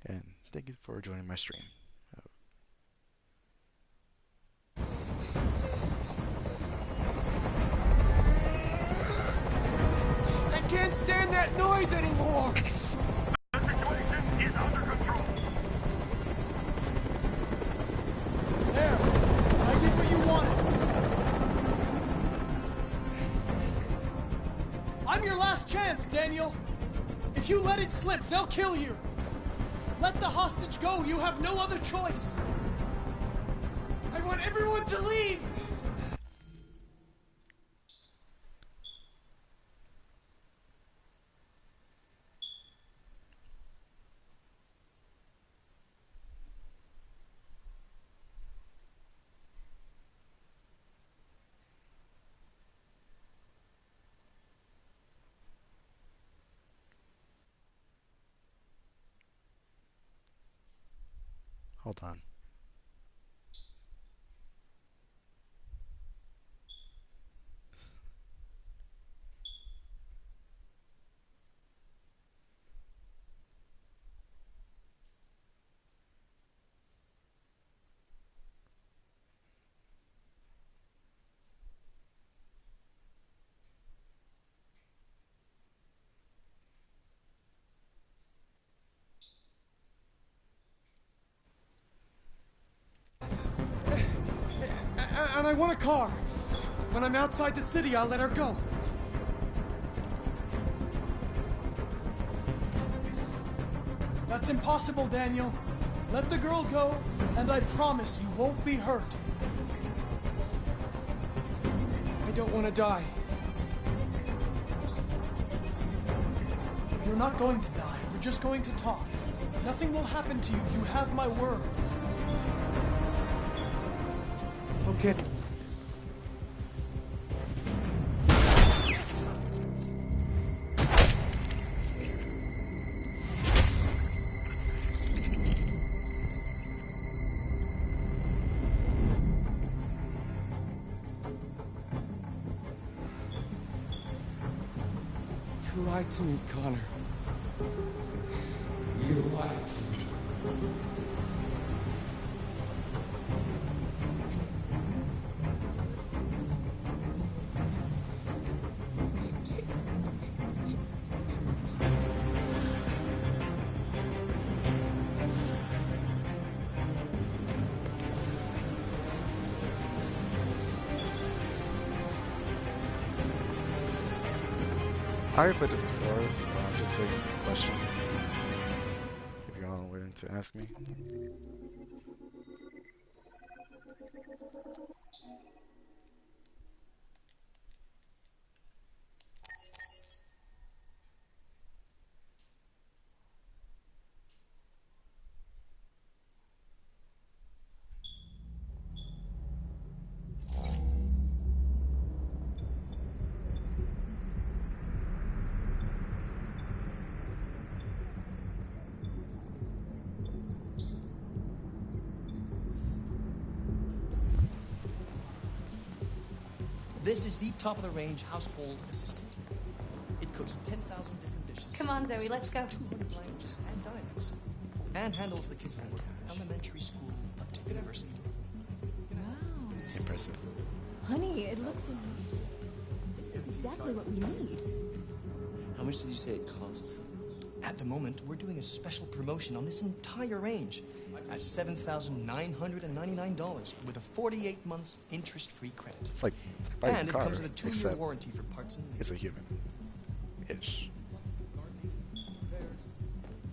and thank you for joining my stream. I can't stand that noise anymore! The situation is under control. There! I did what you wanted! I'm your last chance, Daniel! If you let it slip, they'll kill you! Let the hostage go, you have no other choice! I want everyone to leave! Hold on. And I want a car. When I'm outside the city, I'll let her go. That's impossible, Daniel. Let the girl go, and I promise you won't be hurt. I don't want to die. You're not going to die. We're just going to talk. Nothing will happen to you. You have my word. Okay. You lied to me, Connor. You lied to me. Alright, but this is Flores. I'm just waiting for questions. If you're all willing to ask me. This is the top-of-the-range household assistant. It cooks 10,000 different dishes. Come on, Zoe, let's go. 200 languages and dialects. And handles the kids' homework from elementary school up to university level. Wow. Impressive. Honey, it looks amazing. This is exactly what we need. How much did you say it costs? At the moment, we're doing a special promotion on this entire range at $7,999 with a 48 months interest-free credit. It's like buying And a it car, comes with a 2-year except warranty for parts and it's labor. a human-ish.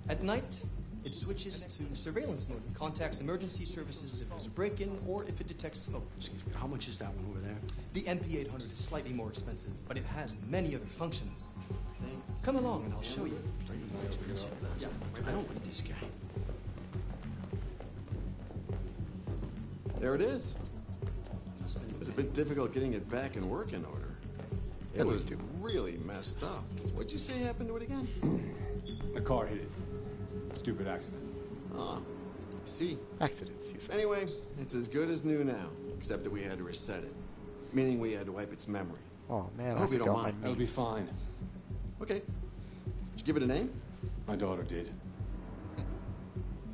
At night, it switches to surveillance mode and contacts emergency services if there's a break-in or if it detects smoke. Excuse me, how much is that one over there? The MP800 is slightly more expensive, but it has many other functions. Come along and I'll show you. I don't like this guy. There it is. It was a bit difficult getting it back in working order. It was really messed up. What'd you say happened to it again? The car hit it. Stupid accident. Ah, I see. Accidents, you said. Anyway, it's as good as new now, except that we had to reset it. Meaning we had to wipe its memory. Oh man, I hope you don't forgot my mind. That'll be niece. fine. Okay. Did you give it a name? My daughter did.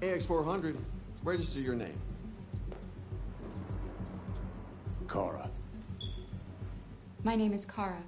AX400, register your name. Kara. My name is Kara.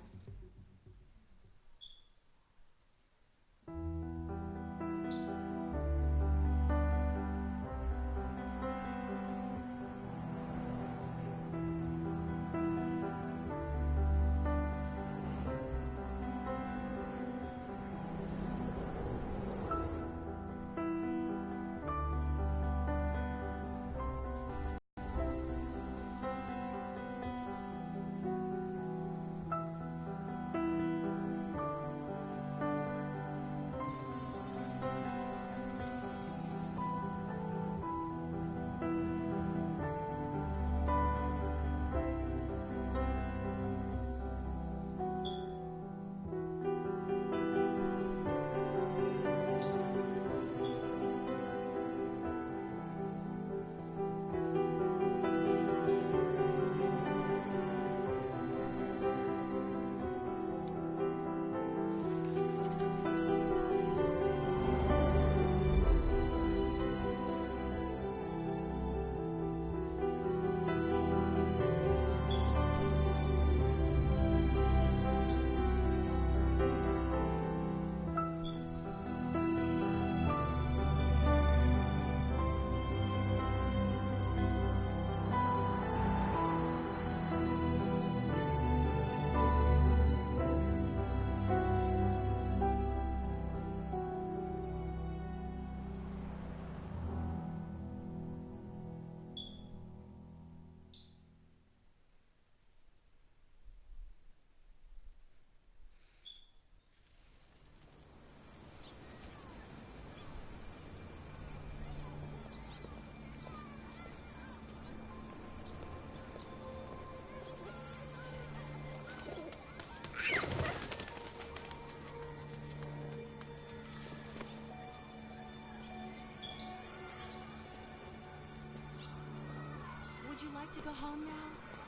Would you like to go home now?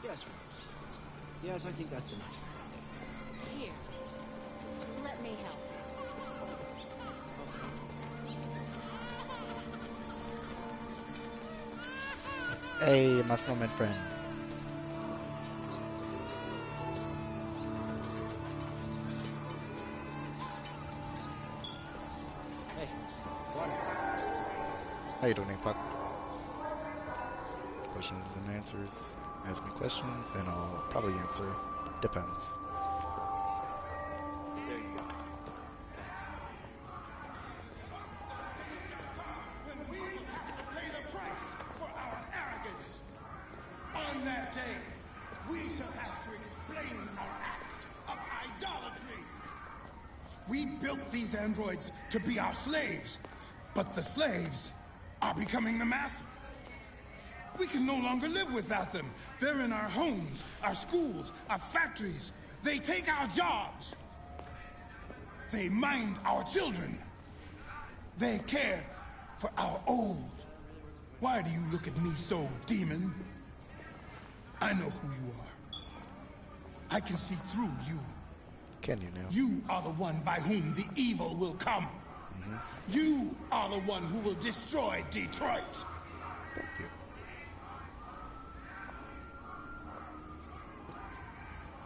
Yes, Rose. Yes, I think that's enough. Here. Let me help. Hey, my snowman friend. Hey, water. How you doing, Puck? Questions and answers. Ask me questions, and I'll probably answer. Depends. There you go. Thanks. When we will have to pay the price for our arrogance. On that day, we shall have to explain our acts of idolatry. We built these androids to be our slaves, but the slaves are becoming the master. We can no longer live without them. They're in our homes, our schools, our factories. They take our jobs. They mind our children. They care for our old. Why do you look at me so, demon? I know who you are. I can see through you. Can you now? You are the one by whom the evil will come. You are the one who will destroy Detroit. Thank you.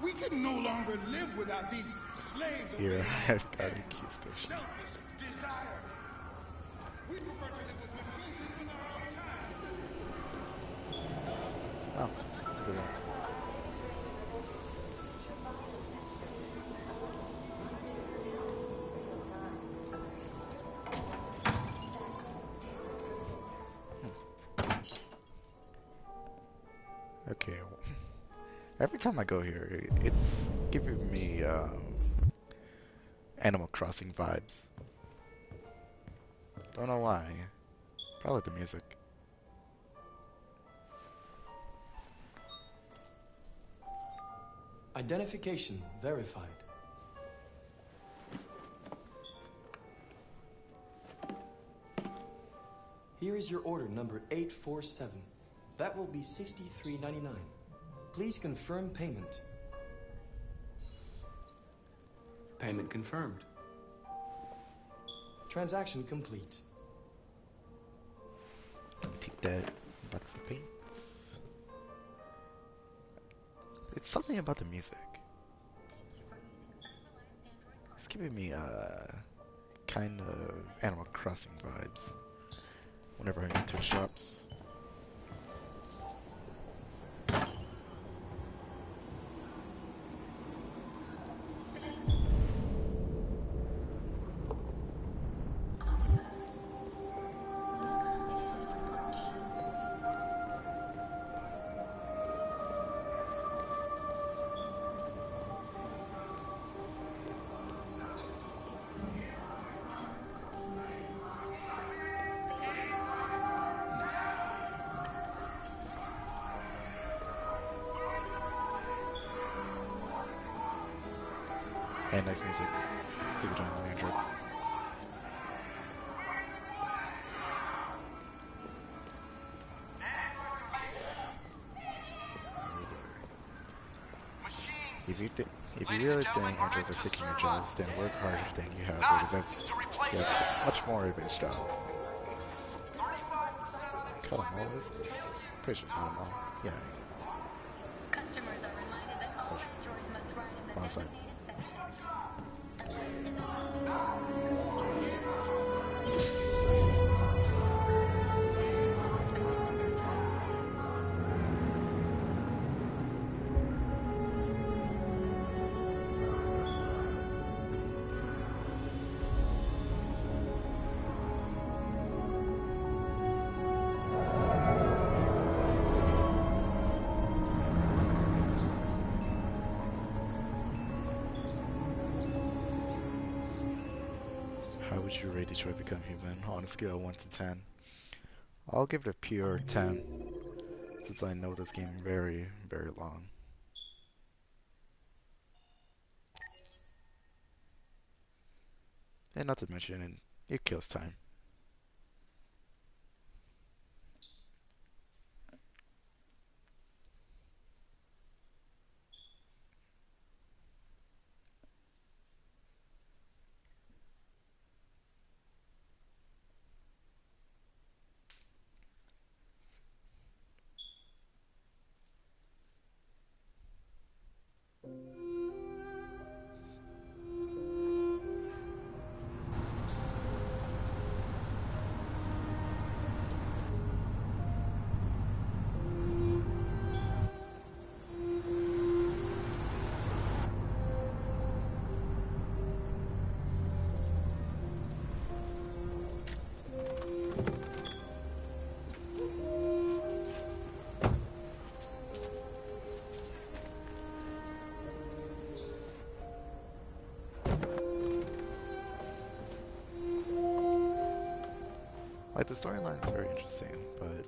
We can no longer live without these slaves of Here, labor I've got and a key station. selfish desire. We prefer to live with machines and in our own time. Oh, look at that. Okay. Every time I go here, it's giving me Animal Crossing vibes. Don't know why. Probably the music. Identification verified. Here is your order number 847. That will be $63.99. Please confirm payment. Payment confirmed. Transaction complete. dead box of paints. It's something about the music. It's giving me kind of Animal Crossing vibes whenever I enter shops. And nice music. People doing on Android. If you really think androids are taking your jobs, then work harder than you have, because you have much more of his job. Cut them all, is this? Pretty sure it's not them all. Yeah. Customers are reminded that all androids must ride in the Wrong side. designated section. The bus is on. How would you rate Detroit Become Human on a scale of 1 to 10? I'll give it a pure 10, since I know this game very, very long. And not to mention, it kills time. Like, the storyline is very interesting, but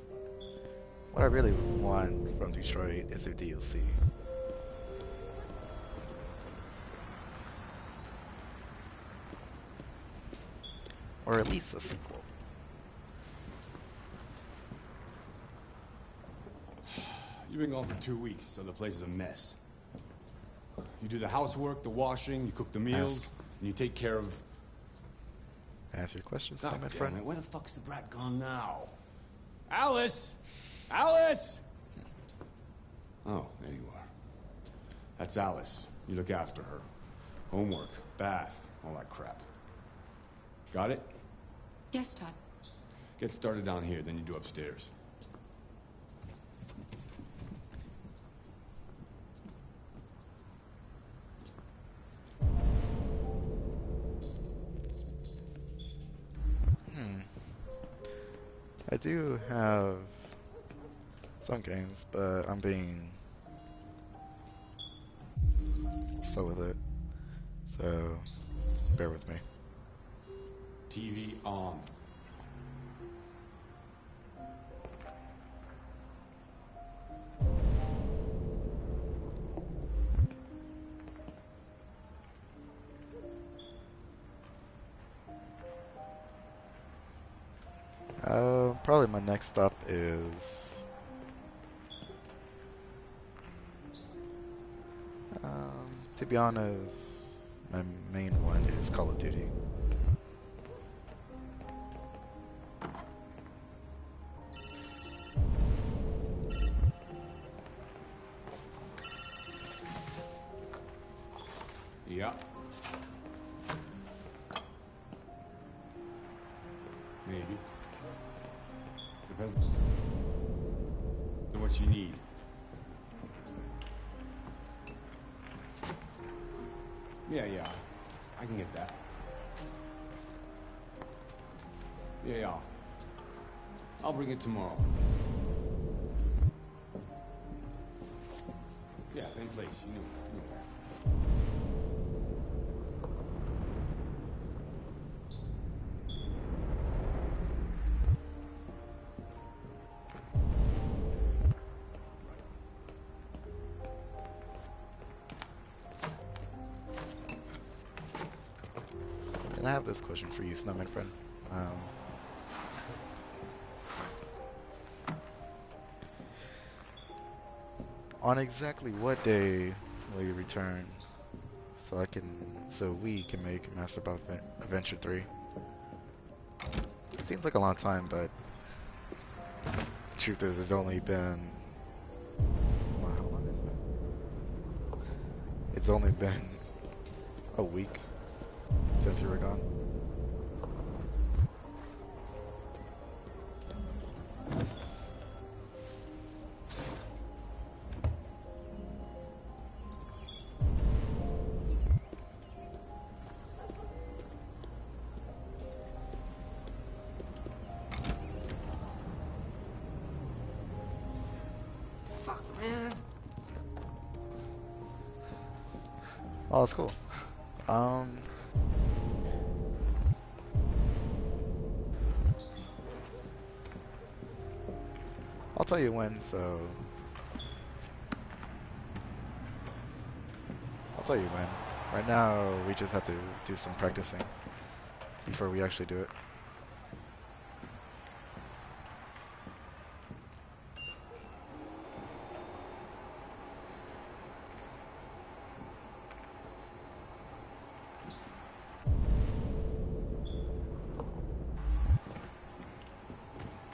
what I really want from Detroit is a DLC. Or at least a sequel. You've been gone for 2 weeks, so the place is a mess. You do the housework, the washing, you cook the meals, and you take care of... Answer your questions, God my damn friend. it, where the fuck's the brat gone now? Alice! Alice! Oh, there you are. That's Alice. You look after her. Homework, bath, all that crap. Got it? Yes, Todd. Get started down here, then you do upstairs. I do have some games, but I'm being slow with it, so bear with me. TV on. Probably my next stop is to be honest, my main one is Call of Duty. Yeah. Maybe. Depends on what you need. Yeah. I can get that. Yeah. I'll bring it tomorrow. Yeah, same place. You knew where. And I have this question for you, Snowman friend. On exactly what day will you return so we can make Master Buff Adventure 3? It seems like a long time, but the truth is it's only been, well, how long has it been? It's only been a week since you were gone. Fuck, man. Oh, that's cool. I'll tell you when, so I'll tell you when. Right now, we just have to do some practicing before we actually do it.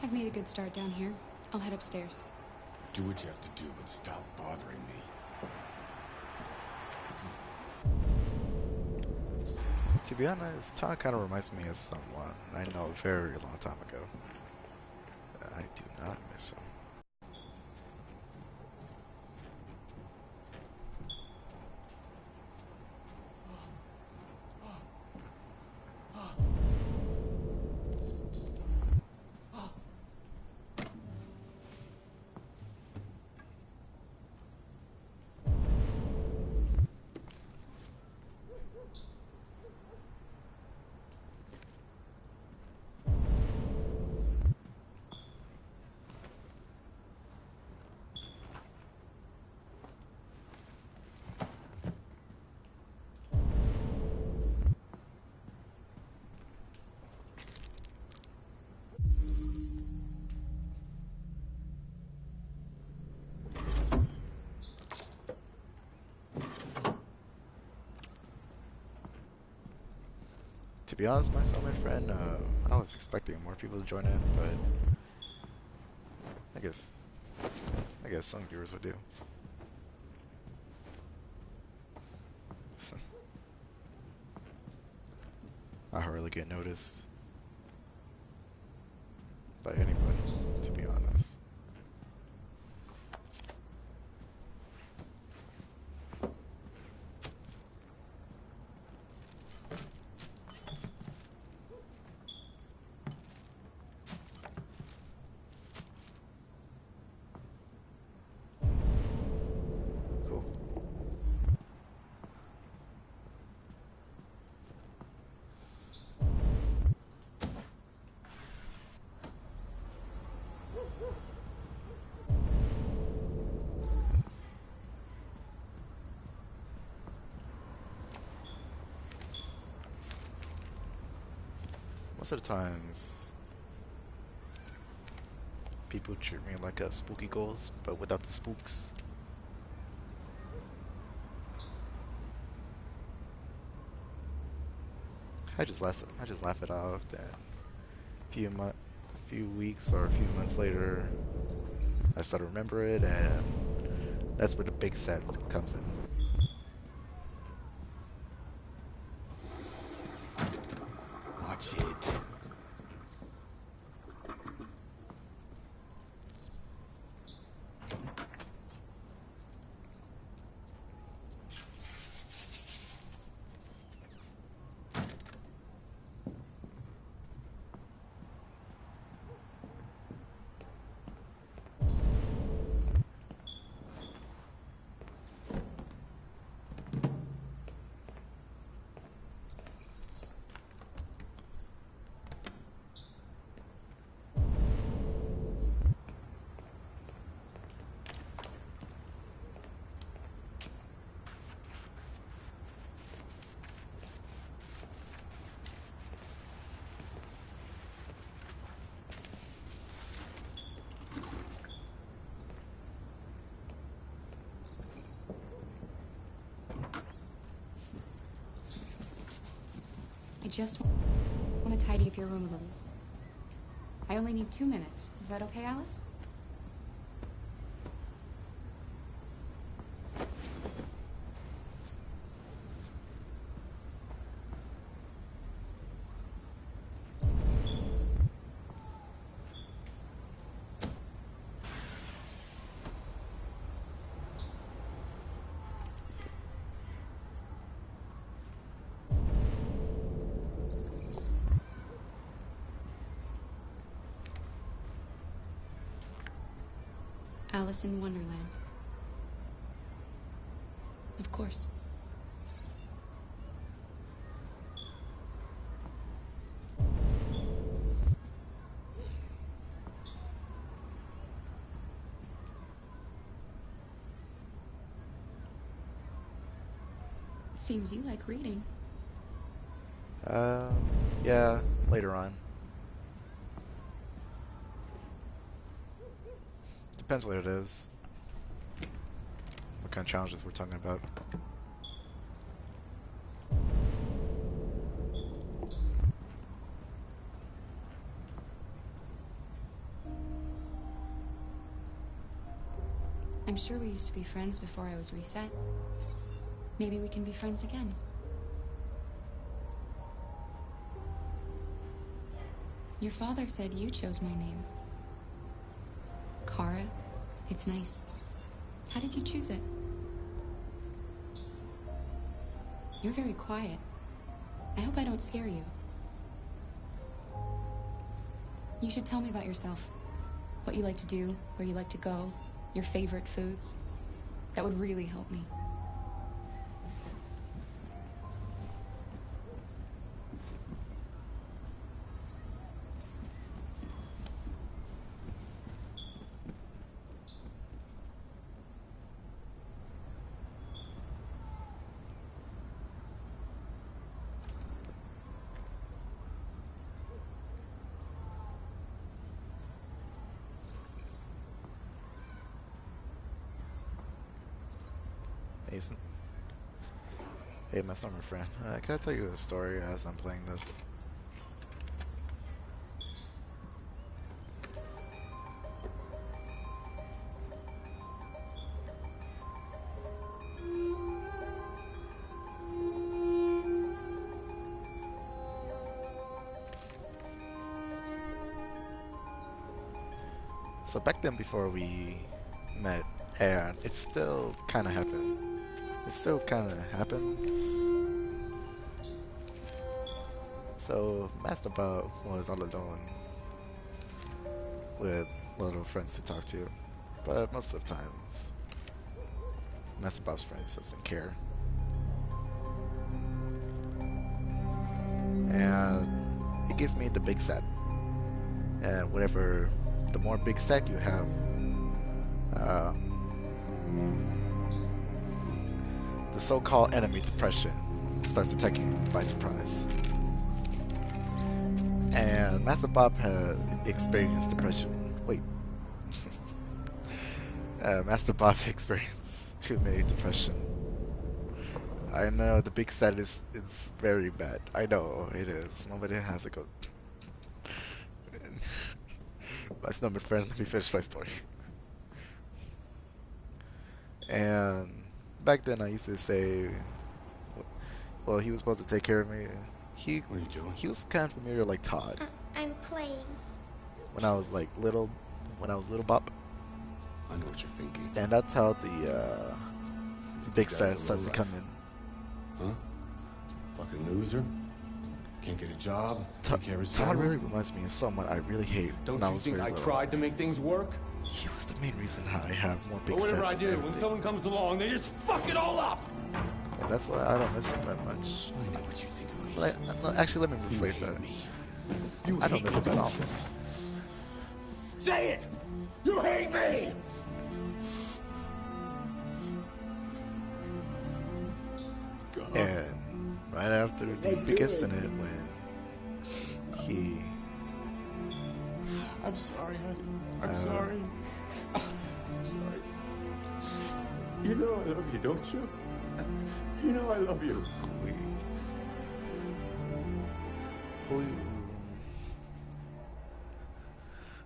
I've made a good start down here. I'll head upstairs. Do what you have to do, but stop bothering me. To be honest, Todd kind of reminds me of someone I know a very long time ago. I do not miss him. To be honest, my friend, I was expecting more people to join in, but I guess some viewers would do. I hardly get noticed by anybody, to be honest. Cool. Most of the times, people treat me like a spooky ghost, but without the spooks. I just laugh it off. Then few weeks or a few months later, I start to remember it, and that's where the big set comes in. just want to tidy up your room a little. I only need 2 minutes. Is that okay, Alice? Alice in Wonderland. Of course. Seems you like reading. Yeah, later on. Depends what it is. What kind of challenges we're talking about. I'm sure we used to be friends before I was reset. Maybe we can be friends again. Your father said you chose my name. Kara. It's nice. How did you choose it? You're very quiet. I hope I don't scare you. You should tell me about yourself. What you like to do, where you like to go, your favorite foods. That would really help me. Mason. Hey, my summer friend. Can I tell you a story as I'm playing this? So back then, before we met, and it still kind of happened. It still kind of happens. So Master Bob was all alone with little friends to talk to, but most of the times Master Bob's friends doesn't care. And it gives me the big set. And whatever, the more big set you have, the so-called enemy depression starts attacking you by surprise. And Master Bob had experienced depression. Wait. Master Bob experienced too many depression. I know the big set is very bad. I know it is. Nobody has to go. My number friend, let me finish my story. And back then I used to say, well, he was supposed to take care of me. What are you doing? He was kind of familiar like Todd. I'm playing. When I was like little Bob. I know what you're thinking. And that's how the big set starts to come in. Huh? Fucking loser? Can't get a job? Take care of his Todd family? really reminds me of someone I really hate. Don't you think I tried to make things work? He was the main reason how I have more big But whatever sets I do, than when everything. someone comes along, they just fuck it all up! And that's why I don't miss him that much. I know what you think of me. But no, actually, let me rephrase that. I don't miss him at all. Say it! You hate me! And right after the big incident when he... I'm sorry, honey. I'm sorry. I'm sorry. You know I love you, don't you? You know I love you. Ooh.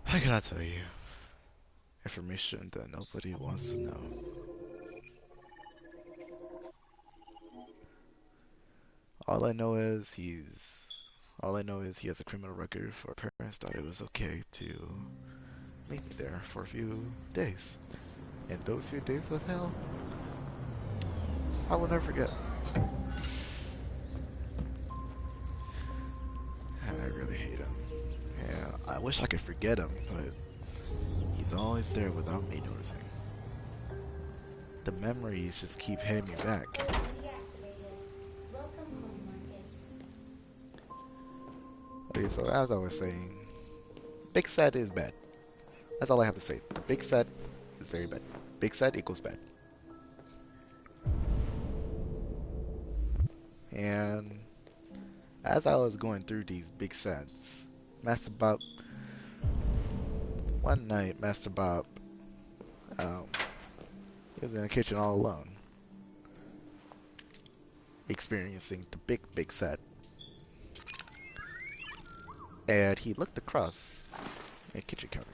How can I tell you? Information that nobody wants to know. All I know is he has a criminal record. For parents thought it was okay to leave me there for a few days. And those few days of hell, I will never forget. I really hate him. Yeah, I wish I could forget him, but he's always there without me noticing. The memories just keep hitting me back. Okay, so as I was saying, Big Sad is bad. That's all I have to say. Big Sad is very bad. Big Sad equals bad. And as I was going through these Big Sads, Master Bob, one night Master Bob, he was in the kitchen all alone, experiencing the big Sad. And he looked across a kitchen counter.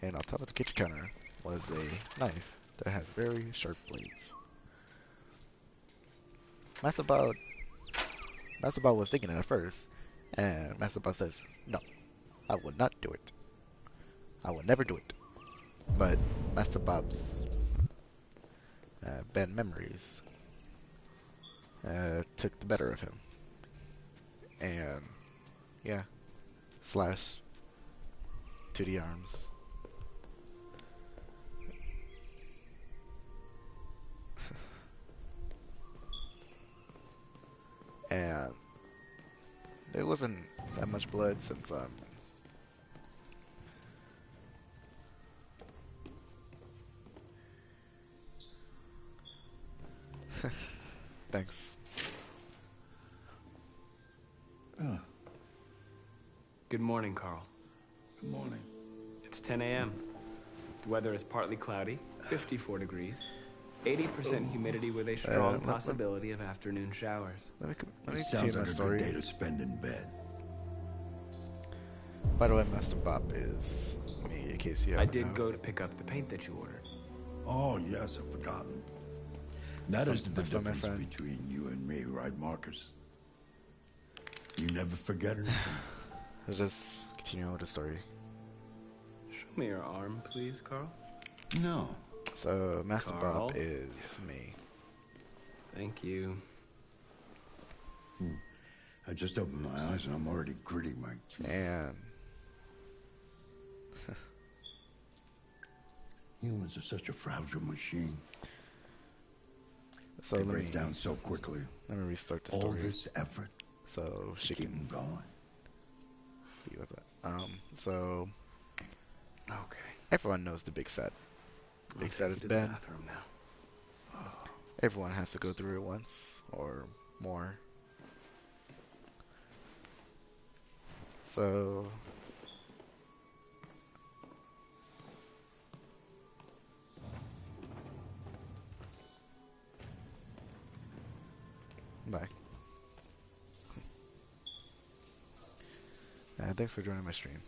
And on top of the kitchen counter was a knife that has very sharp blades. Master Bob was thinking it at first, and Master Bob says, "No, I will not do it. I will never do it." But Master Bob's bad memories took the better of him. And yeah, slash to the arms. And there wasn't that much blood since thanks. Good morning, Carl. Good morning. It's 10 a.m. The weather is partly cloudy, 54 degrees, 80% humidity with a strong possibility of afternoon showers. Let me Sounds continue my like a story. good day to spend in bed. By the way, Master Bob is me, in case you I haven't did know. go to pick up the paint that you ordered. Oh, yes, I've forgotten. That is the Something, my difference friend. between you and me, right, Marcus? You never forget anything. Let's just continue with the story. Show me your arm, please, Carl. No. So, Master Carl? Bob is me. Thank you. I just opened my eyes and I'm already gritting my teeth. And Humans are such a fragile machine. so They let break me down so quickly. let me restart the All story this effort so she to keep can them going. be with it. So Okay. everyone knows the Big Sad. Big I'll Sad take is you to the bad. bathroom now. Everyone has to go through it once or more. So bye. Thanks for joining my stream.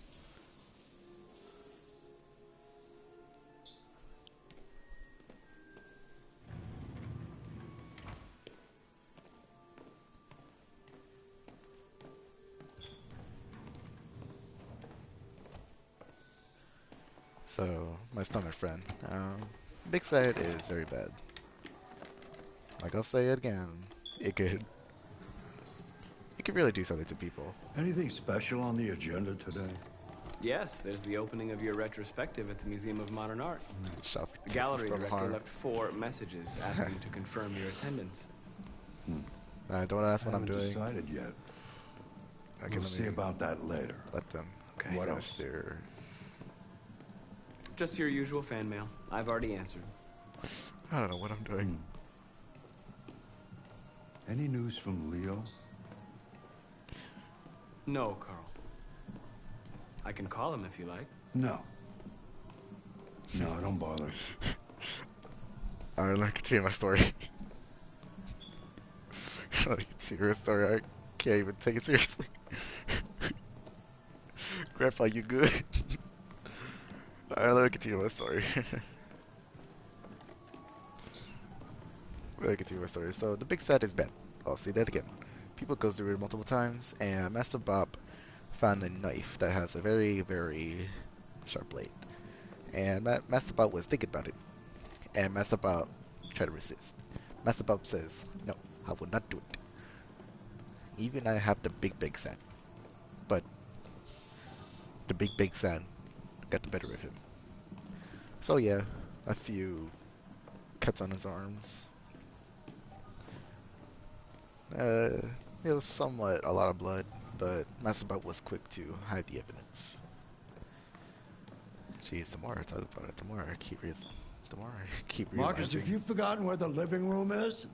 So, my stomach friend. Big Sad is very bad. Like I'll say it again, it could really do something to people. Anything special on the agenda today? Yes, there's the opening of your retrospective at the Museum of Modern Art. Shop The gallery from director harm. left 4 messages asking to confirm your attendance. Don't ask what I'm Haven't doing. decided yet. Okay, We'll let see me about that later. let them Okay. What finish else? their. Just your usual fan mail. I've already answered. I don't know what I'm doing. Any news from Leo? No, Carl. I can call him if you like. No. No, don't bother. Alright, let me continue my story. Let me continue my story. I can't even take it seriously. Grandpa, you good? Alright, let me continue my story. Let me continue my story. So, the big sad is bad. I'll say that again. People go through it multiple times, and Master Bob found a knife that has a very, very sharp blade. And Master Bob was thinking about it. And Master Bob tried to resist. Master Bob says, "No, I will not do it. Even I have the big sad." But the big sad got the better of him. So yeah, a few cuts on his arms. It was somewhat a lot of blood, but Master Bob was quick to hide the evidence. Jeez, the more I talk about it, the more I keep realizing. Marcus, have you forgotten where the living room is?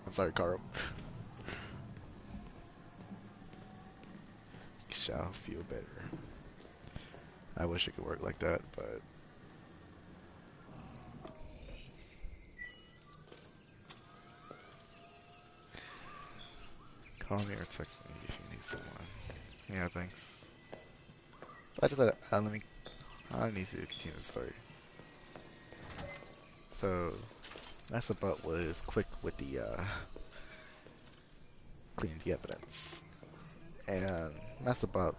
I'm sorry, Carl. You shall feel better. I wish it could work like that, but call me or text me if you need someone. Yeah, thanks. I just I need to continue the story. So, Master Bob was quick with the cleaning the evidence, and Master Bob,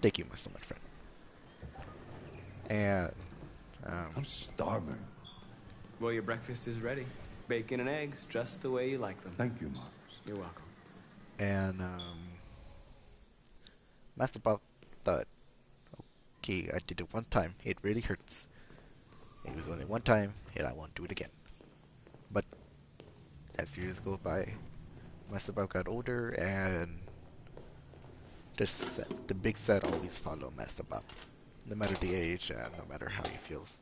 thank you, so much, friend. And I'm starving. Well, your breakfast is ready. Bacon and eggs, just the way you like them. Thank you, Marcus. You're welcome. And Master Bob thought, okay, I did it one time. It really hurts. It was only one time, and I won't do it again. But as years go by, Master Bob got older, and the big sad always follow Master Bob, no matter the age and no matter how he feels.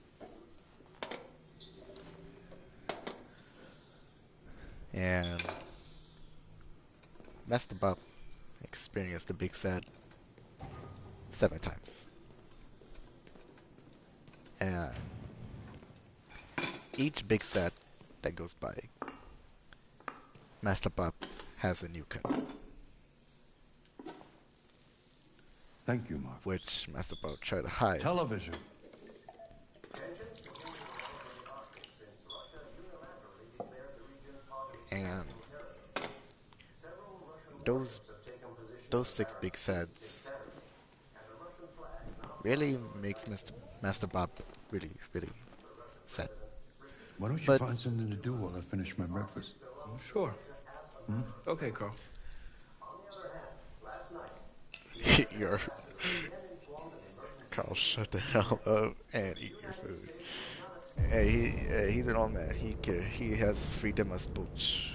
And Master Bob experienced the big sad 7 times. And each big sad that goes by, Master Bob has a new cut. Thank you, Marcus. Which Master Bob tried to hide. Television. And those 6 big sads really makes Master Bob really sad. Why don't you find something to do while I finish my breakfast? Sure. Okay, Carl. You're Carl, shut the hell up and eat your food. Hey, he's an old man. He has freedom of speech.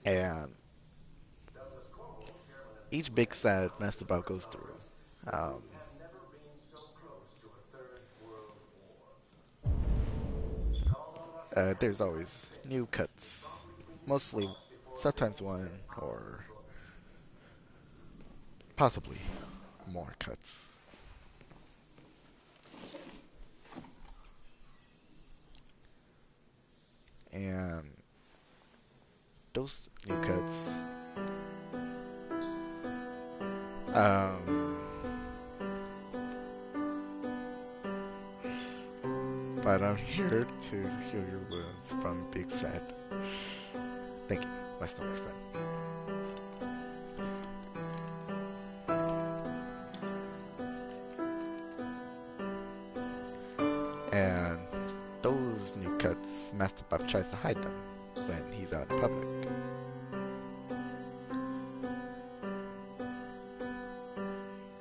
And each big sad Master Bob goes through, there's always new cuts. Mostly, sometimes one or possibly more cuts. And those new cuts, but I'm here to heal your wounds from Big Sad. Thank you, my stomach friend. And those new cuts, Master Bob tries to hide them when he's out in public.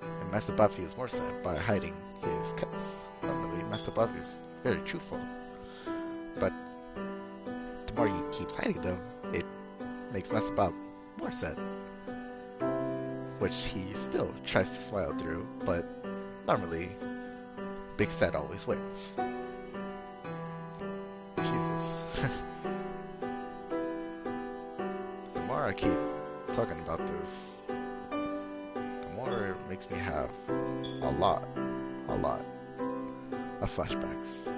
And Master Bob feels more sad by hiding his cuts. Normally, Master Bob is very truthful, but the more he keeps hiding them, it makes Master Bob more sad. Which he still tries to smile through, but normally, Big Sad always wins. Jesus. The more I keep talking about this, the more makes me have a lot of flashbacks.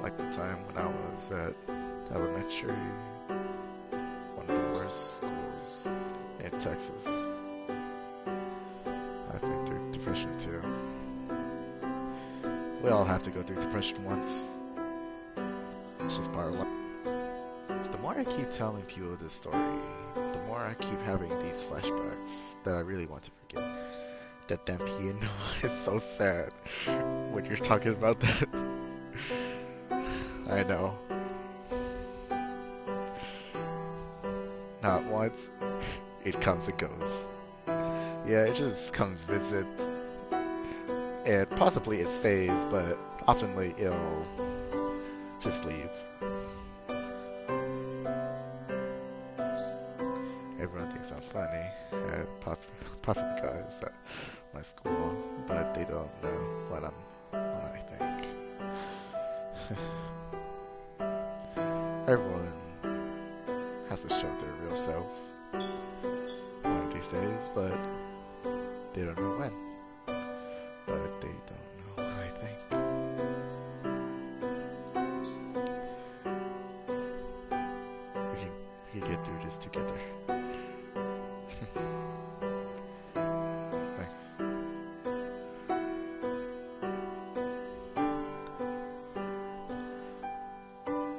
Like the time when I was at elementary, one of the worst schools in Texas. I've been through depression too. We all have to go through depression once. It's just part of life. The more I keep telling people this story, the more I keep having these flashbacks that I really want to forget. That damn piano is so sad when you're talking about that. I know. Not once. It comes and goes. Yeah, it just comes visit. And possibly it stays, but oftenly it'll just leave. Everyone thinks I'm funny and popular guys at my school, but they don't know what I think. Everyone has to show their real selves one of these days, but they don't know when. But they don't know what I think. We can get through this together. Thanks.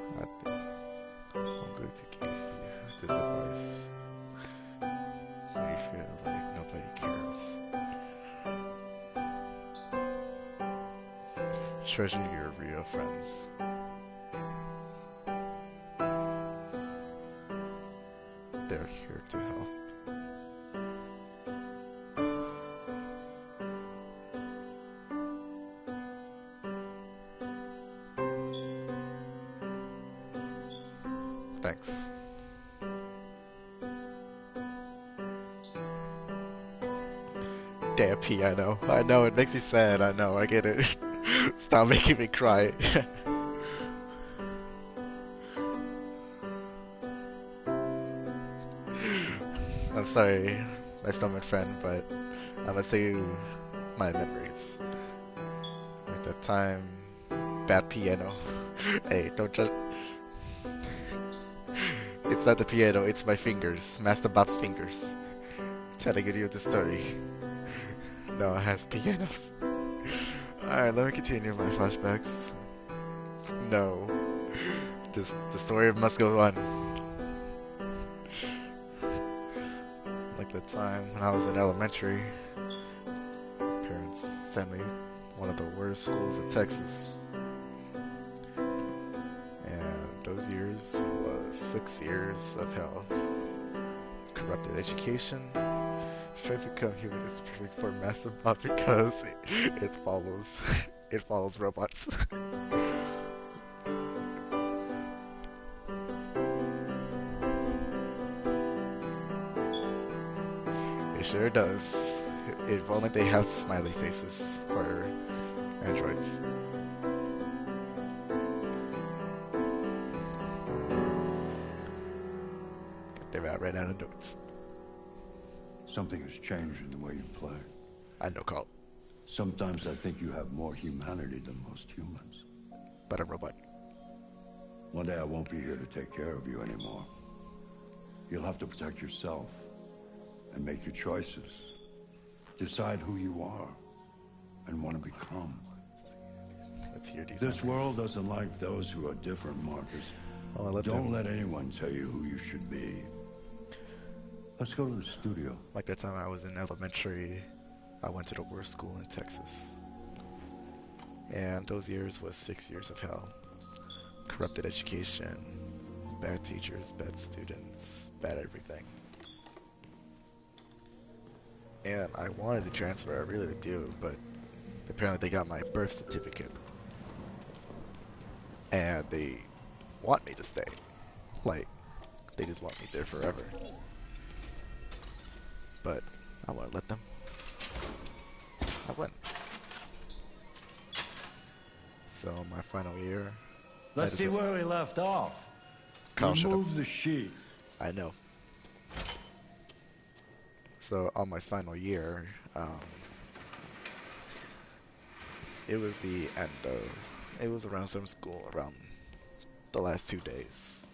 I think I'm going to give you this advice when you feel like nobody cares. Treasure your real friends. They're here to help. Thanks. Damn piano. I know, it makes you sad. I know, I get it. Stop making me cry. I'm sorry, my stomach friend, but I'm gonna tell you my memories. Like that time, bad piano. Hey, don't just. It's not the piano, it's my fingers. Master Bob's fingers. I'm telling you the story. No, it has pianos. Alright, let me continue my flashbacks. No. The story must go on. Like the time when I was in elementary, parents sent me one of the worst schools in Texas. And those years was 6 years of hell. Corrupted education. Traffic Come Human is perfect for Master Bob because it follows robots. It sure does. If only they have smiley faces for androids. Get them out right out of notes. Something has changed in the way you play. I know, Carl. Sometimes I think you have more humanity than most humans. But I'm a robot. One day I won't be here to take care of you anymore. You'll have to protect yourself and make your choices. Decide who you are and want to become. Let's hear these This memories. world doesn't like those who are different, Marcus. Oh, Don't let anyone tell you who you should be. Let's go to the studio. Like that time I was in elementary, I went to the worst school in Texas. And those years was 6 years of hell. Corrupted education, bad teachers, bad students, bad everything. And I wanted to transfer, I really do, but apparently they got my birth certificate. And they want me to stay. Like, they just want me there forever. But I won't let them. I wouldn't. So my final year. Let's see where we left off. Carl, You moved the sheet. I know. So on my final year, it was the end of, it was around some school around the last 2 days.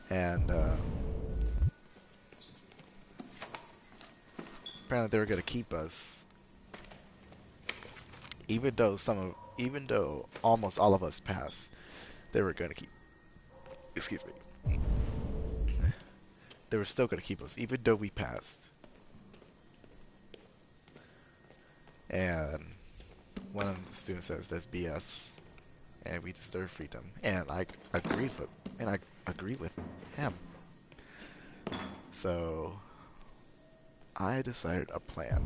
And apparently they were gonna keep us, even though almost all of us passed. They were gonna keep. Excuse me. They were still gonna keep us, even though we passed. And one of the students says that's BS, and we deserve freedom. And I agreed with him. So I decided a plan.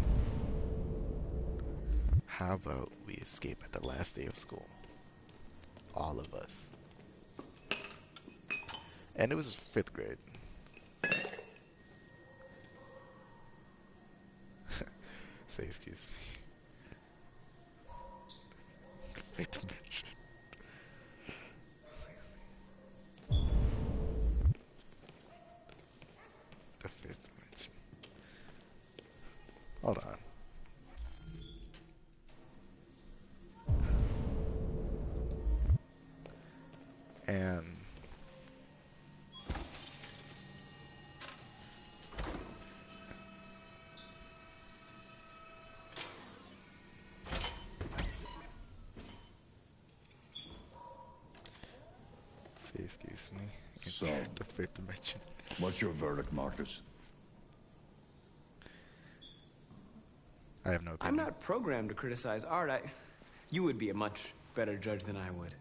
How about we escape at the last day of school? All of us. And it was 5th grade. Say excuse me. The 5th dimension. The 5th dimension. Hold on. And say excuse me. It's So, the 5th dimension. What's your verdict, Marcus? I have no opinion. I'm not programmed to criticize art. You would be a much better judge than I would.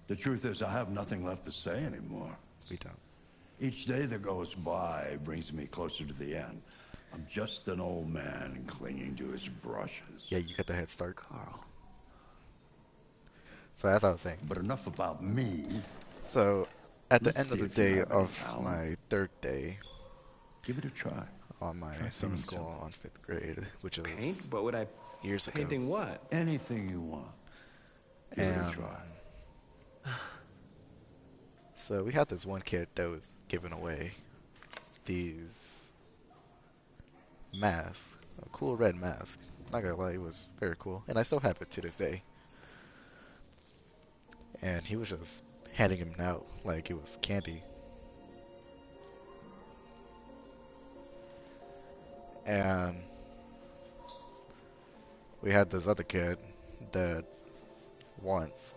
The truth is, I have nothing left to say anymore. We don't. Each day that goes by brings me closer to the end. I'm just an old man clinging to his brushes. Yeah, you got the head start. Carl. So as I was saying. But enough about me. So at the Let's end of see the if you day have any of talent. my 3rd day, Give it a try. on my Try summer painting school something. on 5th grade, which was Paint? What would I... years ago. Painting what? Anything you want. Give it a And try. so we had this one kid that was giving away these masks, a cool red mask. Not gonna lie, it was very cool, and I still have it to this day. And he was just handing him out like it was candy. And we had this other kid that wants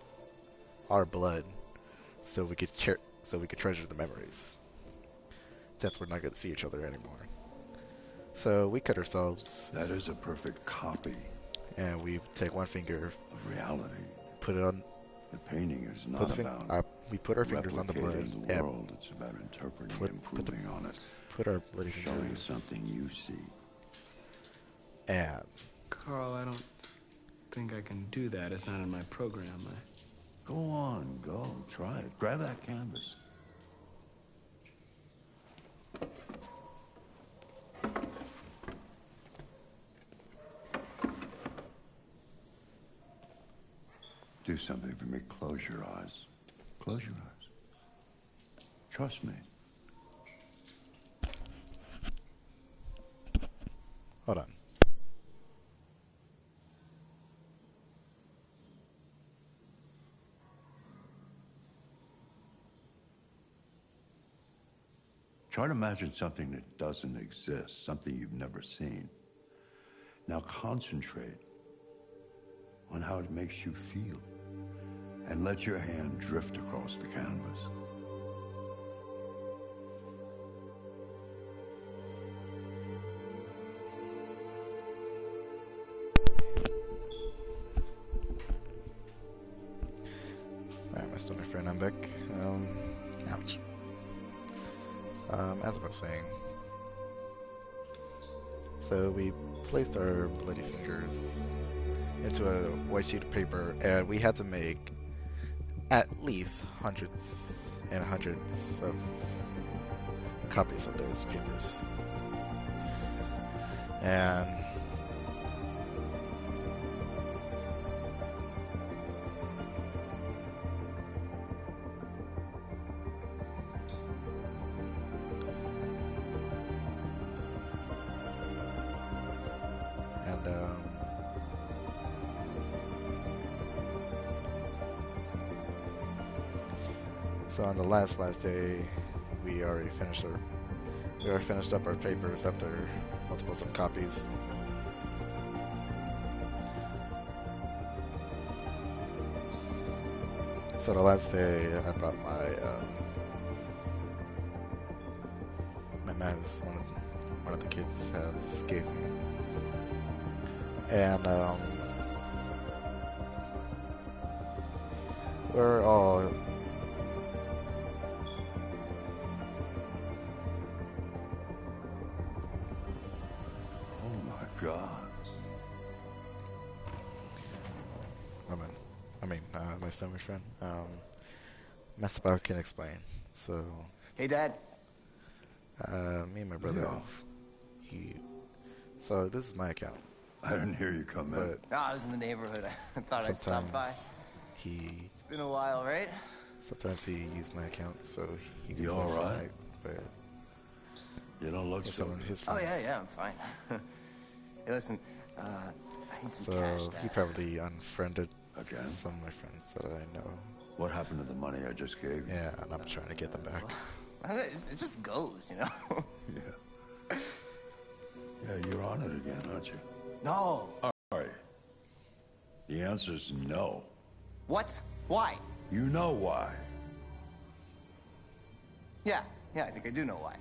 our blood so we could treasure the memories, since we're not going to see each other anymore. So we cut ourselves. That is a perfect copy. And we take one finger of reality. Put it on. The painting is not about we put our fingers on the blood. replicating the world. It's about interpreting and improving on it. Put our bloody Showing fingers. something you see. And Carl, I don't think I can do that. It's not in my program. Go on, go. Try it. Grab that canvas. Do something for me. Close your eyes. Close your eyes. Trust me. hold on. Try to imagine something that doesn't exist, something you've never seen. Now concentrate on how it makes you feel, and let your hand drift across the canvas. I messed with my friend. I'm back. Ouch. As I was saying, so we placed our bloody fingers into a white sheet of paper, and we had to make at least hundreds and hundreds of copies of those papers. And So on the last day, we already finished up our papers after multiples of copies. So the last day, I brought my mask. One of the kids has gave me, and we're all. God. My stomach friend. Masabao can explain. So. Hey, Dad. Me and my brother. So this is my account. I didn't hear you come in. I was in the neighborhood. I thought I'd stop by. It's been a while, right? Sometimes he used my account, so he. You all right? But you don't look so. Oh yeah, I'm fine. Hey, listen, I need some cash, Dad. He probably unfriended again some of my friends that I know. What happened to the money I just gave you? Yeah, and I'm trying to get them back. It just goes, you know? Yeah, you're on it again, aren't you? No. All right. The answer's no. What? Why? You know why. Yeah, I think I do know why.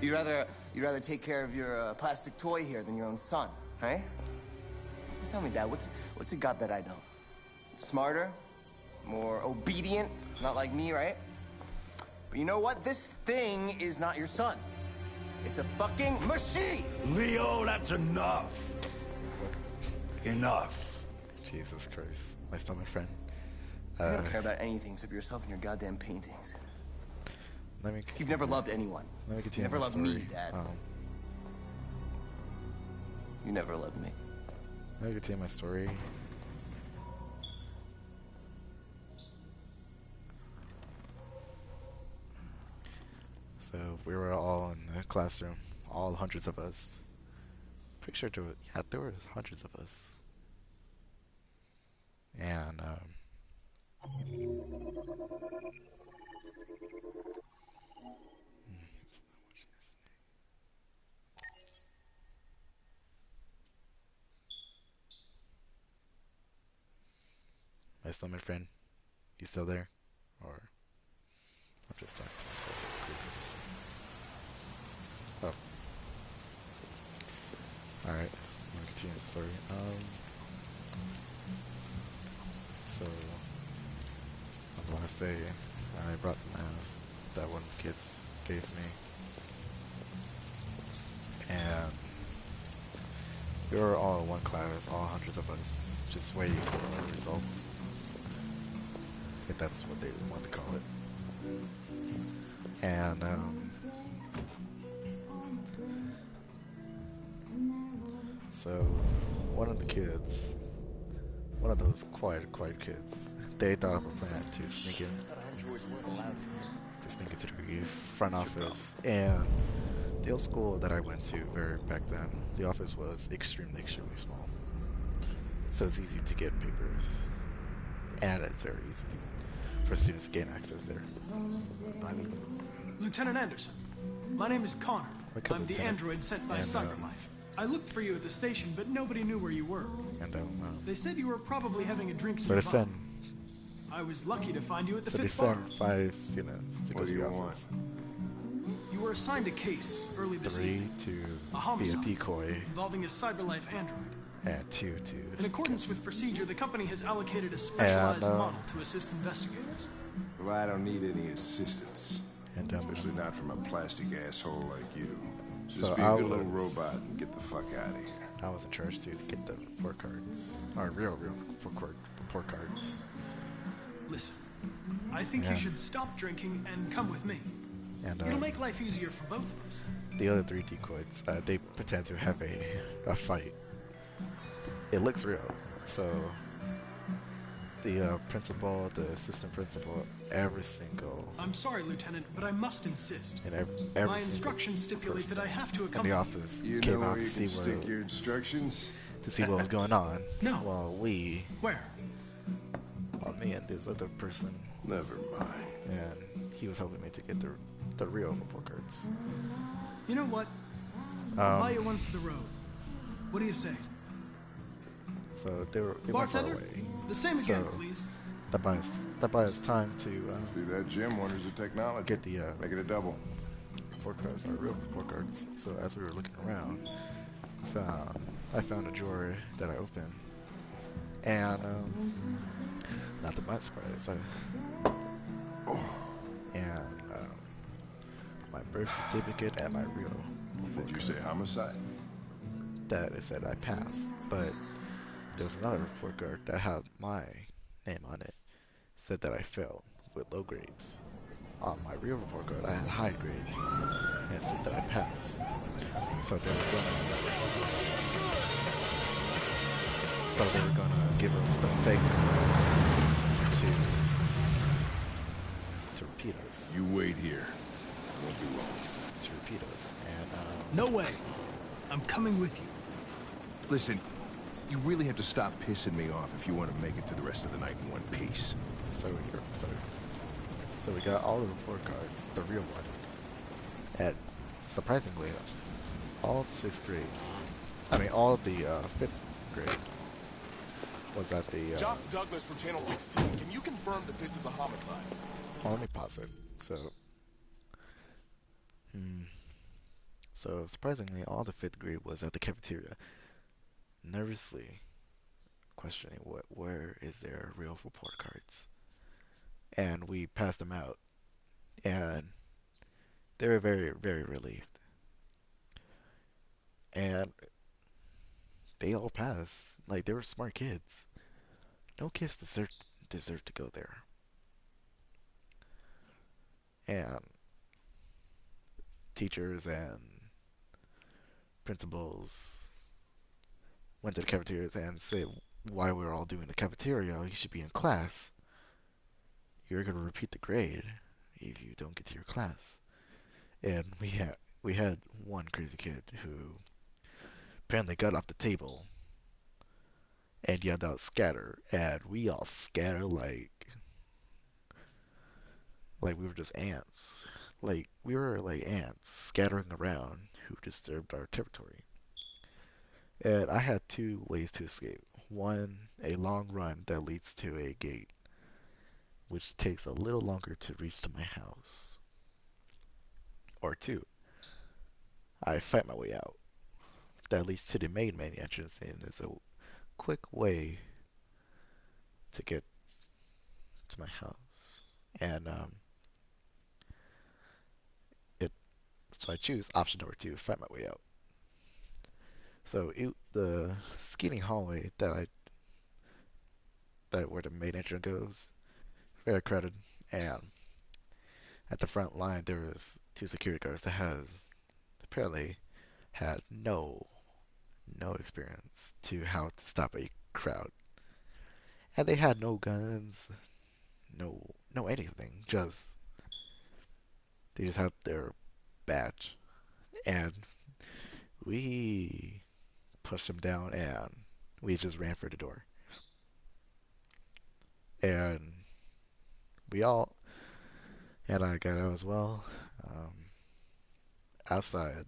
You'd rather take care of your plastic toy here than your own son, right? Tell me, Dad, what's it got that I don't? Smarter? More obedient? Not like me, right? But you know what? This thing is not your son. It's a fucking machine! Leo, that's enough. Enough. Jesus Christ. My stomach friend. You don't care about anything except yourself and your goddamn paintings. You've never loved anyone. Let me continue. You never loved story. me, Dad. You never loved me. Let me continue my story. So we were all in the classroom, all hundreds of us. Pretty sure there was hundreds of us. And my stomach friend, you still there? Or I'm just talking to myself like a crazy person. Oh. Alright, I'm gonna continue the story. So on the last day I brought the mouse that one of the kids gave me. And we were all in one class, all hundreds of us, just waiting for our results. If that's what they want to call it. And so one of the kids, one of those quiet kids, they thought of a plan to sneak into the front office. And the old school that I went to back then, the office was extremely small. So it's easy to get papers. And it's very easy for students to gain access there. Lieutenant Anderson, my name is Connor. I'm the android sent by CyberLife. I looked for you at the station, but nobody knew where you were. And they said you were probably having a drink so nearby. I was lucky to find you at the fifth bar. So they sent 5 students to go to the office. You were assigned a case early this 3 evening. to a homicide be a decoy. Involving a CyberLife android. And 2 to... In accordance with procedure, the company has allocated a specialized model to assist investigators. Well, I don't need any assistance. And especially not from a plastic asshole like you. Just so be a good little robot and get the fuck out of here. I was in charge to get the report cards. Or real report cards. Listen, I think you should stop drinking and come with me. And it'll make life easier for both of us. The other 3 decoys, they pretend to have a fight. It looks real, so the principal, the assistant principal, every single... I'm sorry, Lieutenant, but I must insist. And every my instructions stipulate that I have to accompany in the office you came know out where to you see can stick your instructions? To see what was going on. No. Well, Where? Well, me and this other person Never mind. And he was helping me to get the real report cards. You know what? I'll buy you one for the road. What do you say? So they went far away. The same again, please. That buys time to See that Jim wonders the technology. get the Make it a double. report cards, our real report cards. So as we were looking around, I found a drawer that I opened, and not to my surprise, my birth certificate and my real. Did you say homicide? That it said I passed, but there was another report card that had my name on it. Said that I failed with low grades. On my real report card, I had high grades, and it said that I passed. So they were gonna give us the fake grades to repeat us. You wait here. I won't be long. To repeat us, and No way. I'm coming with you. Listen, you really have to stop pissing me off if you want to make it to the rest of the night in one piece. So we got all the report cards, the real ones, and surprisingly, all of the 6th grade, all of the 5th grade was at the... Josh Douglas from Channel 16, can you confirm that this is a homicide? Well, let me pause it. So surprisingly, all the 5th grade was at the cafeteria, nervously questioning where is their real report cards. And we passed them out, and they were very, very relieved. And they all passed. Like, they were smart kids. No kids deserve to go there. And teachers and principals went to the cafeterias and said, why we're all doing the cafeteria, you should be in class. You're going to repeat the grade if you don't get to your class. And we had one crazy kid who apparently got off the table and yelled out scatter, and we all scattered like we were just ants. Like, we were like ants scattering around who disturbed our territory. And I had 2 ways to escape. One, a long run that leads to a gate, which takes a little longer to reach to my house. Or 2, I fight my way out. That leads to the main entrance, and is a quick way to get to my house. And so I choose option number 2, fight my way out. So the skinny hallway where the main entrance goes, very crowded, and at the front line there was 2 security guards that apparently had no experience to how to stop a crowd, and they had no guns, no anything. They just had their badge, and we pushed them down, and we just ran for the door. And I got out as well. Outside,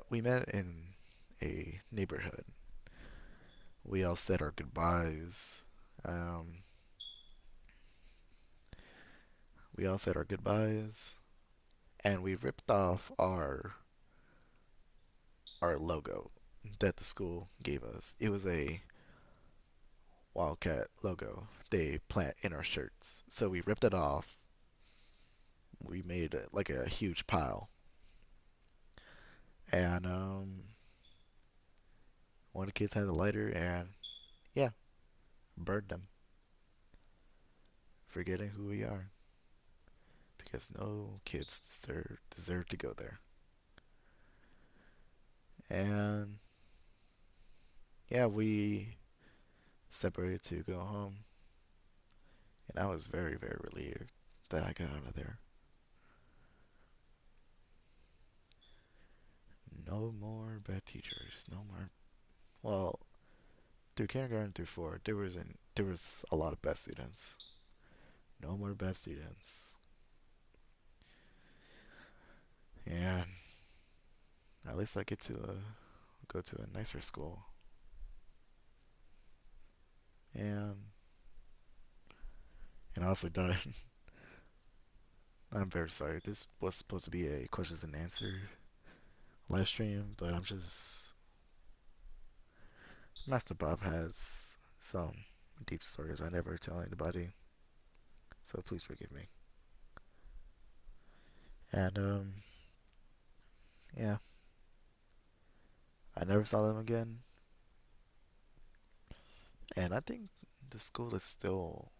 we met in a neighborhood. We all said our goodbyes. And we ripped off our logo that the school gave us. It was a Wildcat logo they plant in our shirts. So we ripped it off. We made like a huge pile. And one of the kids had a lighter and burned them. Forgetting who we are. Because no kids deserve to go there. And we separated to go home. And I was very, very relieved that I got out of there. No more bad teachers. No more. Well, through kindergarten through 4, there was a lot of bad students. No more bad students. And at least I get to go to a nicer school. And honestly, done. I'm very sorry. This was supposed to be a questions and answer live stream, but I'm just Master Bob has some deep stories I never tell anybody, so please forgive me. And yeah, I never saw them again, and I think the school is still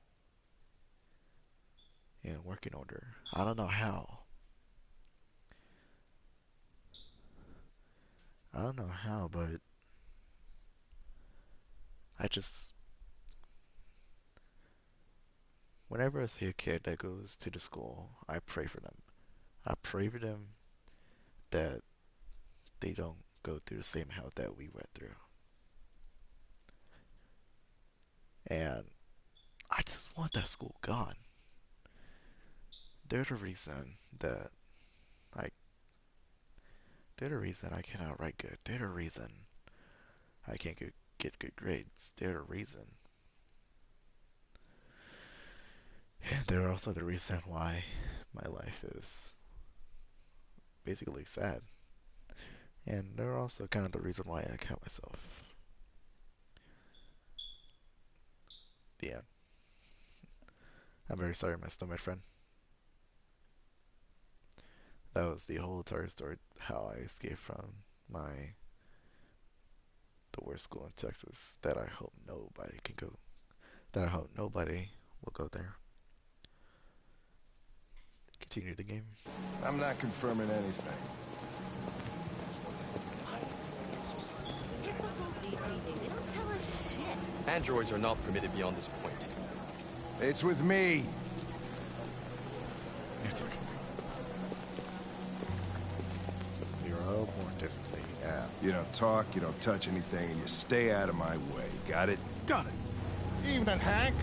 in working order. I don't know how. I don't know how, but I just, whenever I see a kid that goes to the school, I pray for them. I pray for them that they don't go through the same hell that we went through. And I just want that school gone. They're the reason that, like, they're the reason I cannot write good. They're the reason I can't get good grades. They're the reason. And they're also the reason why my life is basically sad. And they're also kind of the reason why I count myself. The end. I'm very sorry, my snowman friend. That was the whole entire story, how I escaped from the worst school in Texas, that I hope nobody can go, that I hope nobody will go there. Continue the game. I'm not confirming anything. They don't tell us shit. Androids are not permitted beyond this point. It's with me. It's okay. We're all born differently. Yeah. You don't talk, you don't touch anything, and you stay out of my way. Got it? Got it. Evening, Hank.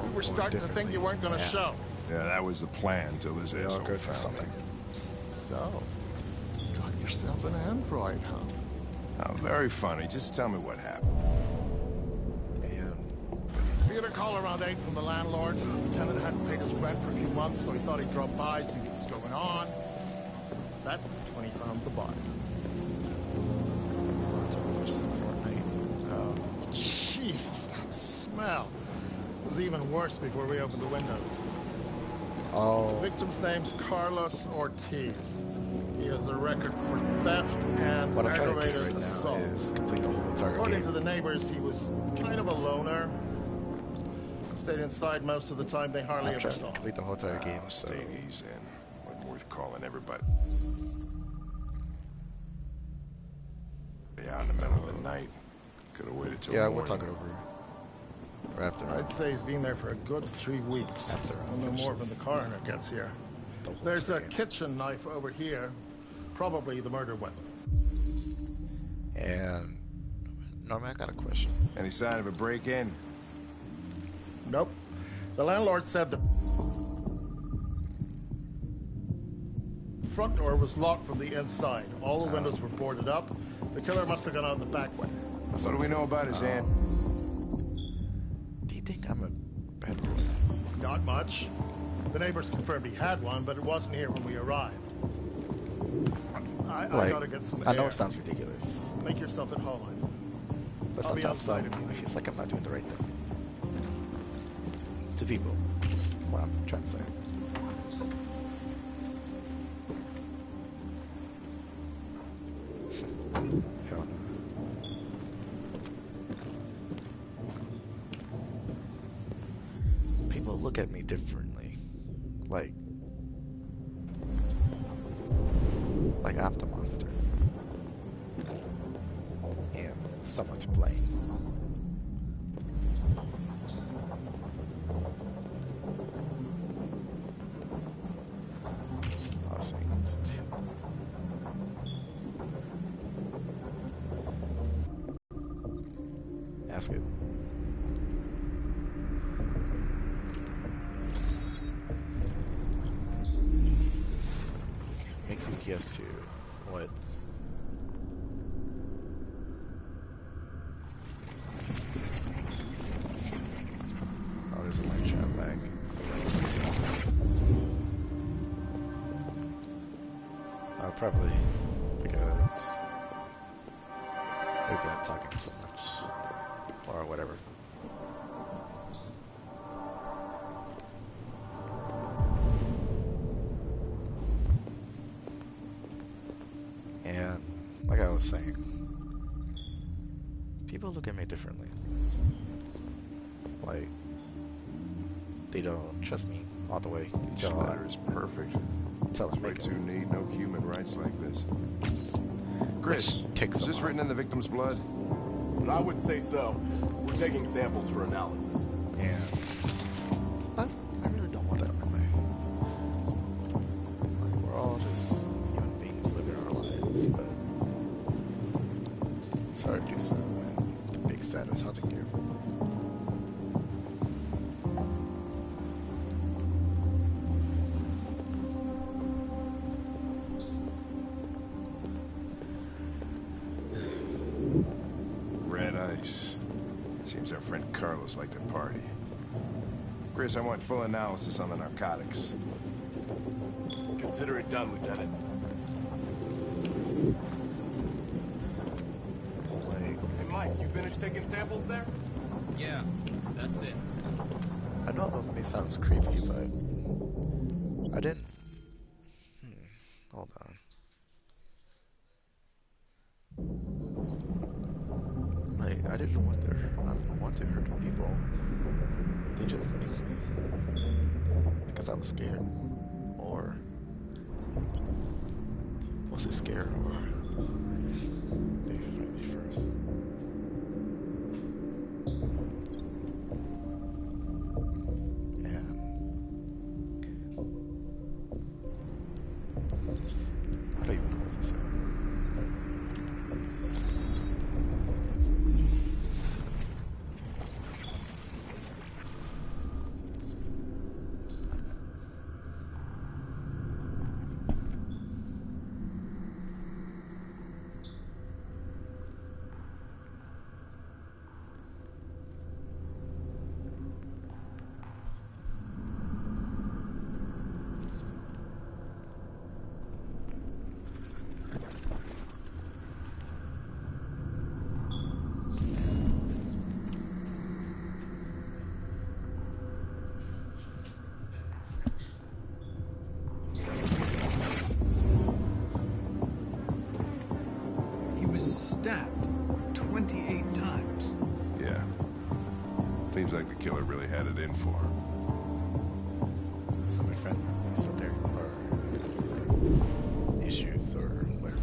We were starting to think you weren't going to show. Yeah, that was the plan till this We all asshole good for found something. So, got yourself an android, huh? Oh, very funny. Just tell me what happened. We had a call around 8 from the landlord. The tenant hadn't paid his rent for a few months, so he thought he'd drop by, see what was going on. That's when he found the body. Jesus, that smell. It was even worse before we opened the windows. Oh. The victim's name's Carlos Ortiz. He has a record for theft and What I'm trying to do aggravated right assault. now is complete the whole entire According game. to the neighbors, he was kind of a loner. Stayed inside most of the time. They hardly I'm ever trying to saw him. complete the whole entire game. So. Stay easy in. Wasn't worth calling everybody. Yeah, in the middle of the night. Could have waited till Yeah, morning. we'll talk it over. Or after. I'd say he's been there for a good 3 weeks. After. No more when the coroner gets here. There's a kitchen knife over here. Probably the murder weapon. And Norman, I got a question. Any sign of a break-in? Nope. The landlord said the front door was locked from the inside. All the windows were boarded up. The killer must have gone out the back way. What do we know about his aunt? Do you think I'm a bad person? Not much. The neighbors confirmed he had one, but it wasn't here when we arrived. I gotta get some air. I know it sounds ridiculous, Make yourself at home. but I'll be sometimes outside it feels like I'm not doing the right thing. To people, what I'm trying to say. Hell no. People look at me differently. Like I'm the monster. And someone to blame. I was saying this too. Ask it. he has to what? Oh, there's a light trap back. Probably because maybe I'm talking too much or whatever. And like I was saying, people look at me differently. Like they don't trust me all the way until Schneider is perfect. Way too neat, no human rights like this. Chris, is this written in the victim's blood? I would say so. We're taking samples for analysis. Yeah. I really don't want that in my life. Like, we're all just human beings living our lives, but it's hard to do so when the big sad is hunting you. Seems our friend Carlos liked to party. Chris, I want full analysis on the narcotics. Consider it done, Lieutenant. Hey, Mike, you finished taking samples there? Yeah, that's it. I know it may sound creepy, but I didn't. Hold on. I didn't want to hurt people. They just made me because I was scared, or was it scared, or they find me first? And I don't even know what to say. Stabbed 28 times. Yeah. Seems like the killer really had it in for him. So my friend, he's out there, or issues, or whatever.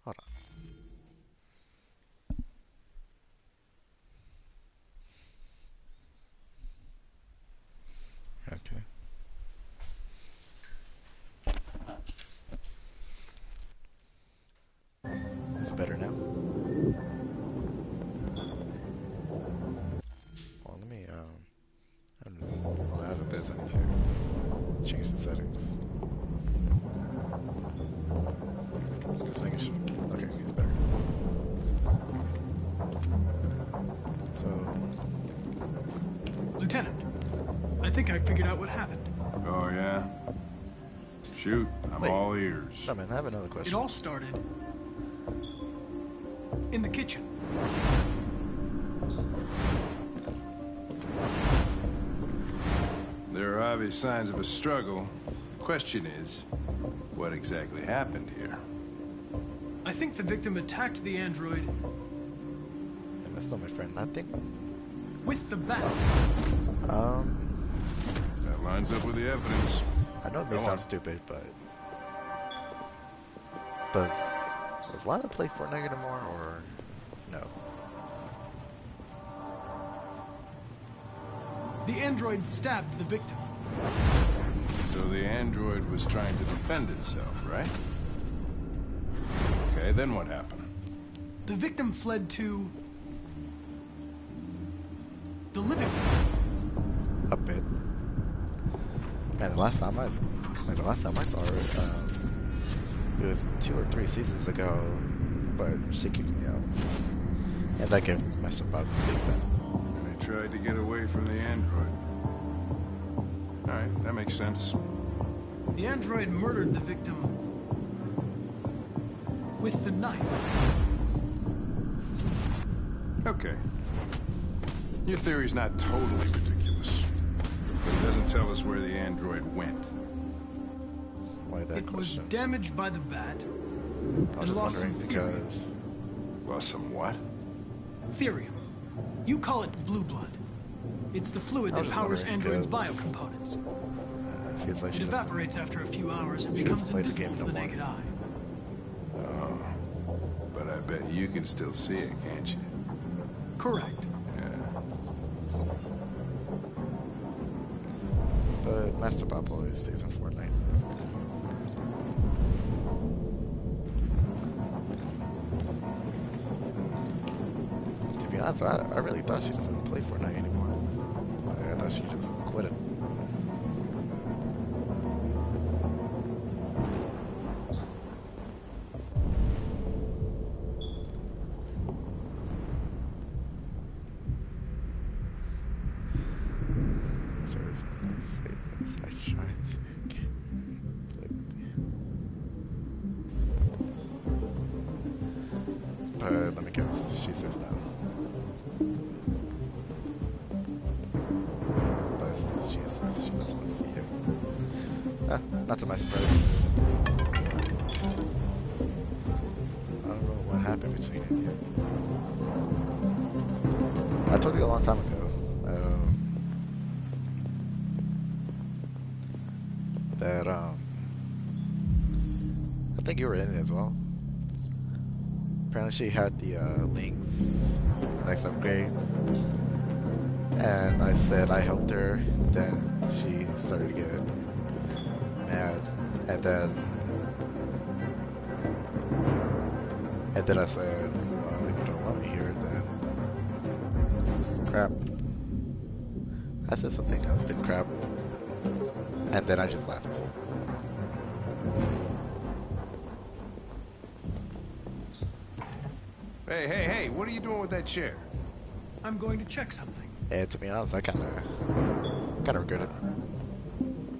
Hold on. Okay. Is it better now? Well, let me, well, out of this, I need to change the settings. Just making sure. Okay, it's better. So, Lieutenant, I think I figured out what happened. Oh, yeah? Shoot, I'm all ears. No, man, I have another question. It all started in the kitchen. There are obvious signs of a struggle. Question is, what exactly happened here? I think the victim attacked the android. And that's not my friend, I think. With the bat. That lines up with the evidence. I know it may sound stupid, but does Lana play Fortnite anymore, or no? The android stabbed the victim. So the android was trying to defend itself, right? Okay, then what happened? The victim fled to the living room. A bit. Man, the last time I saw her, it was 2 or 3 seasons ago, but she kicked me out. And that gave messed up the decent. And they tried to get away from the android. Alright, that makes sense. The android murdered the victim with the knife. Okay. Your theory's not totally ridiculous, but it doesn't tell us where the android went. Why that It question? was damaged by the bat I was and just lost some wondering therium. because Lost some what? Therium. You call it blue blood. It's the fluid I that was just powers wondering androids' because biocomponents. feels like It she doesn't. evaporates after a few hours and She doesn't becomes play the game invisible to the no more. naked eye. Oh. But I bet you can still see it, can't you? Correct. But Master Bob always stays on Fortnite. To be honest, I really thought she doesn't play Fortnite anymore. I thought she just quit it. So it's when I say this, I try to get but let me guess, she says no. But she says she doesn't want to see you. Not to my surprise. I don't know what happened between you. I told you a long time ago. That I think you were in it as well. Apparently she had the links next upgrade, and I said I helped her. Then she started to get mad, and then I said, well, if you don't want me here, then crap. I said something else, did crap. And then I just left. Hey, what are you doing with that chair? I'm going to check something. And to be honest, I kind of regret it.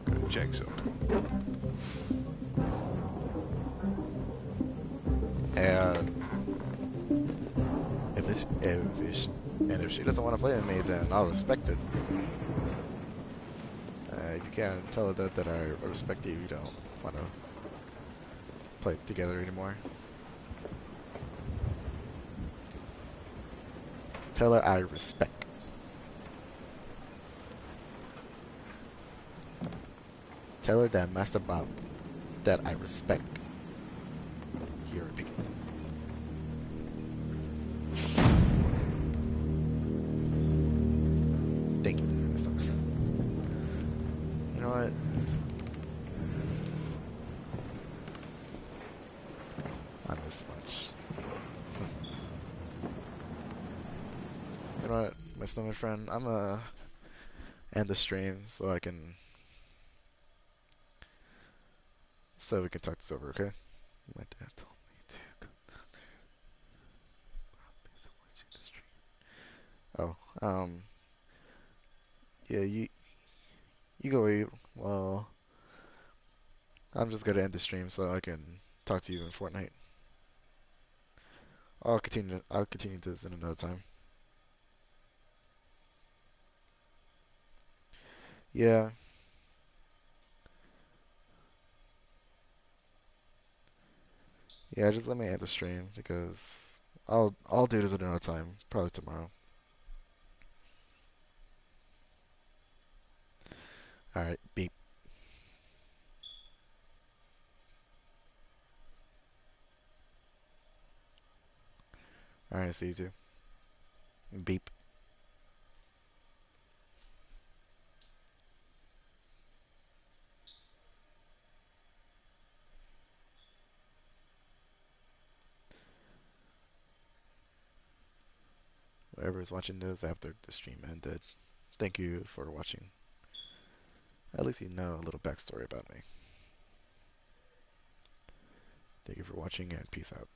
Gotta check something. And if she doesn't want to play with me, then I'll respect it. You can't tell her that I respect you. You don't want to play together anymore. Tell her I respect. Tell her that Master Bob, that I respect your opinion. Thank you, Mr. Friend. You know what? I miss lunch. You know what, my stomach friend? I'm gonna end the stream so we can talk this over, okay? My dad told me to go down there. Oh, yeah, you go eat. Well, I'm just gonna end the stream so I can talk to you in Fortnite. I'll continue this in another time. Yeah. Yeah, just let me end the stream because I'll do this at another time, probably tomorrow. Alright, beep. Alright, see you too. Beep. Whoever's watching this after the stream ended, thank you for watching. At least you know a little backstory about me. Thank you for watching and peace out.